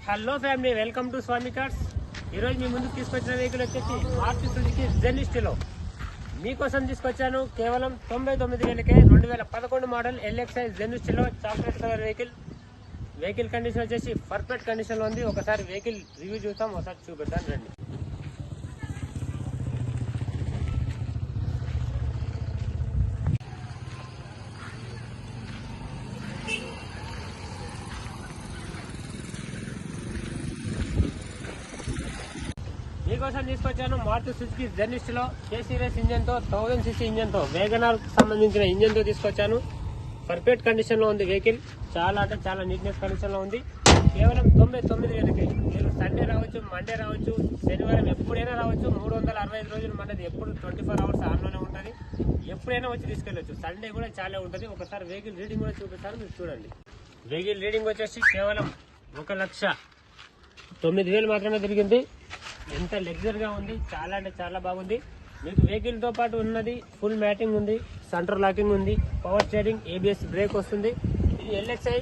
Hello family, welcome to Swami cars. ఈరోజు మీ ముందుకు తీసుకొచ్చిన వెహికల్ వచ్చేసి మారుతి సుజుకి జెనిస్ట్లో మీకోసం తీసుకొచ్చాను. కేవలం 99,000కే 2011 model LXi Zen Estilo chocolate colour vehicle condition వచ్చేసి పర్ఫెక్ట్ కండిషన్లో ఉంది. ఒకసారి వెహికల్ రివ్యూ చూస్తాం, ఒకసారి చూపెడతాను రండి. మీకోసం తీసుకొచ్చాను Maruti Suzuki Zen Estilo K series engine తో 1000cc ఇంజన్ తో వేగనార్ సంబంధించిన ఇంజన్ తో తీసుకొచ్చాను. పర్ఫెక్ట్ కండిషన్ లో ఉంది వెహికల్. చాలా అంటే చాలా నీట్నెస్ కండిషన్ లో ఉంది. కేవలం 99,000కే. మీరు సండే రావచ్చు, మండే రావచ్చు, శనివారం ఎప్పుడైనా రావచ్చు. 365 రోజులు మనది ఎప్పుడు 24 hours ఆన్లోనే ఉంటుంది. ఎప్పుడైనా వచ్చి తీసుకెళ్ళచ్చు. సండే కూడా చాలా ఉంటుంది. ఒకసారి వెహికల్ రీడింగ్ కూడా చూపిస్తాను, మీరు చూడండి. వెహికల్ రీడింగ్ వచ్చేసి కేవలం 1,09,000 మాత్రమే తిరిగింది. ఎంత లగ్జరీగా ఉంది, చాలా అంటే చాలా బాగుంది. మీకు వెహికల్ తో పాటు ఉన్నది ఫుల్ మ్యాటింగ్ ఉంది, సెంటర్ లాకింగ్ ఉంది, పవర్ స్టీరింగ్, ABS బ్రేక్ వస్తుంది. ఇది LXi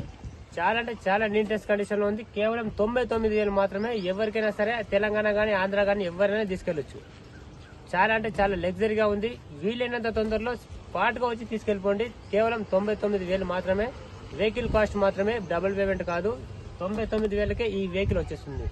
చాలా అంటే చాలా నీట్నెస్ కండిషన్ లో ఉంది. కేవలం 99,000 మాత్రమే. ఎవరికైనా సరే తెలంగాణ కానీ ఆంధ్ర కానీ ఎవరైనా తీసుకెళ్లొచ్చు. చాలా అంటే చాలా లగ్జరీగా ఉంది. వీలైనంత తొందరలో స్పాట్ గా వచ్చి తీసుకెళ్ళిపోండి. కేవలం 99,000 మాత్రమే. వెహికల్ కాస్ట్ మాత్రమే, డబుల్ పేమెంట్ కాదు. 99,000కే ఈ వెహికల్ వచ్చేస్తుంది.